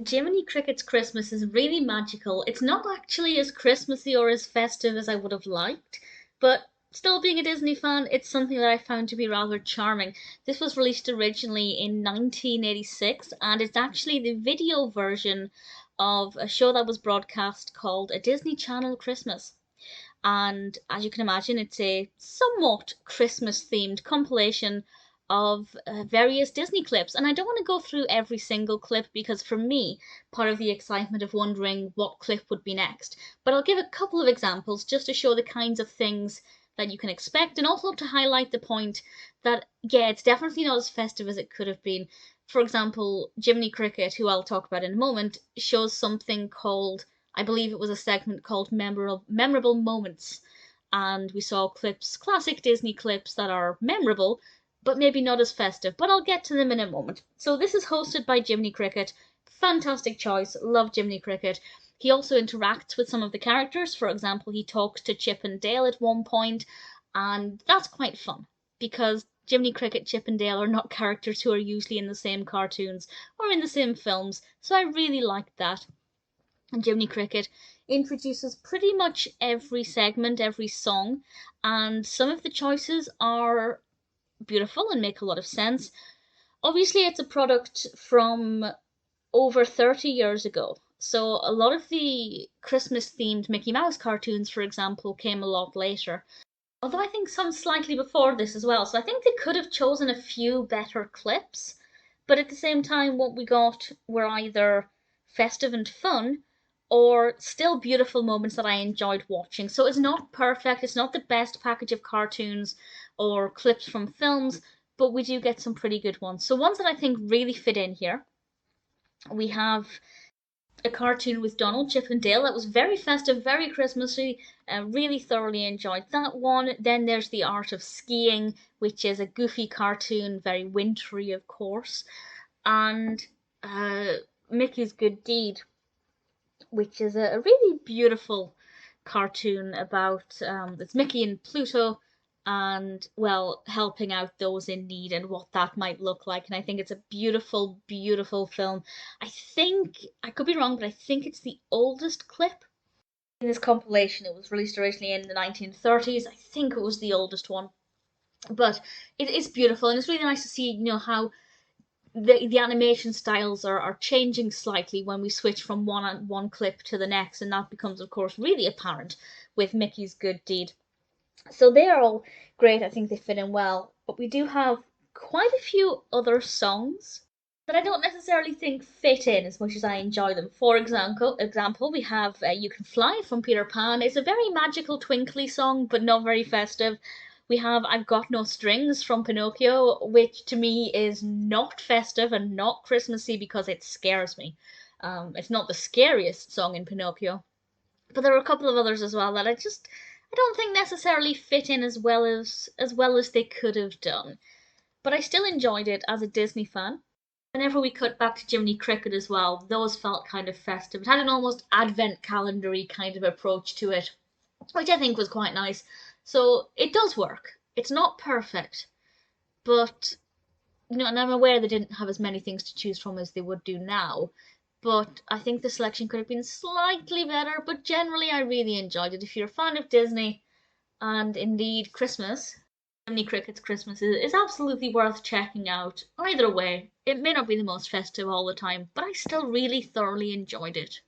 Jiminy Cricket's Christmas is really magical. It's not actually as Christmassy or as festive as I would have liked, but still being a Disney fan, it's something that I found to be rather charming. This was released originally in 1986, and it's actually the video version of a show that was broadcast called A Disney Channel Christmas. And as you can imagine, it's a somewhat Christmas themed compilation of various Disney clips. And I don't want to go through every single clip because for me, part of the excitement of wondering what clip would be next. But I'll give a couple of examples just to show the kinds of things that you can expect and also to highlight the point that, yeah, it's definitely not as festive as it could have been. For example, Jiminy Cricket, who I'll talk about in a moment, shows something called, I believe it was a segment called Memorable Moments. And we saw clips, classic Disney clips that are memorable, but maybe not as festive. But I'll get to them in a moment. So this is hosted by Jiminy Cricket. Fantastic choice. Love Jiminy Cricket. He also interacts with some of the characters. For example, he talks to Chip and Dale at one point, and that's quite fun because Jiminy Cricket, Chip and Dale are not characters who are usually in the same cartoons or in the same films, so I really liked that. And Jiminy Cricket introduces pretty much every segment, every song, and some of the choices are beautiful and make a lot of sense. Obviously, it's a product from over 30 years ago. So a lot of the Christmas themed Mickey Mouse cartoons, for example, came a lot later. Although I think some slightly before this as well. So I think they could have chosen a few better clips. But at the same time, what we got were either festive and fun or still beautiful moments that I enjoyed watching. So it's not perfect, it's not the best package of cartoons or clips from films, but we do get some pretty good ones. So ones that I think really fit in here, we have a cartoon with Donald, Chip, and Dale that was very festive, very Christmassy. Really thoroughly enjoyed that one. Then there's The Art of Skiing, which is a goofy cartoon, very wintry, of course. And uh, Mickey's Good Deed, which is a really beautiful cartoon about it's Mickey and Pluto and well helping out those in need and what that might look like, and I think it's a beautiful beautiful film. I think I could be wrong, but I think it's the oldest clip in this compilation. It was released originally in the 1930s. I think it was the oldest one, but it is beautiful and it's really nice to see how the animation styles are changing slightly when we switch from one clip to the next, and that becomes of course really apparent with Mickey's Good Deed. So they are all great. I think they fit in well, but we do have quite a few other songs that I don't necessarily think fit in as much as I enjoy them. For example, we have "You Can Fly" from Peter Pan. It's a very magical, twinkly song, but not very festive. We have "I've Got No Strings" from Pinocchio, which to me is not festive and not Christmassy because it scares me. It's not the scariest song in Pinocchio, but there are a couple of others as well that I don't think necessarily fit in as well as they could have done. But I still enjoyed it as a Disney fan. Whenever we cut back to Jiminy Cricket as well, those felt kind of festive. It had an almost advent calendary kind of approach to it, which I think was quite nice. So it does work. It's not perfect, but and I'm aware they didn't have as many things to choose from as they would do now. But I think the selection could have been slightly better, but generally I really enjoyed it. If you're a fan of Disney and indeed Christmas, Jiminy Cricket's Christmas is absolutely worth checking out. Either way, it may not be the most festive all the time, but I still really thoroughly enjoyed it.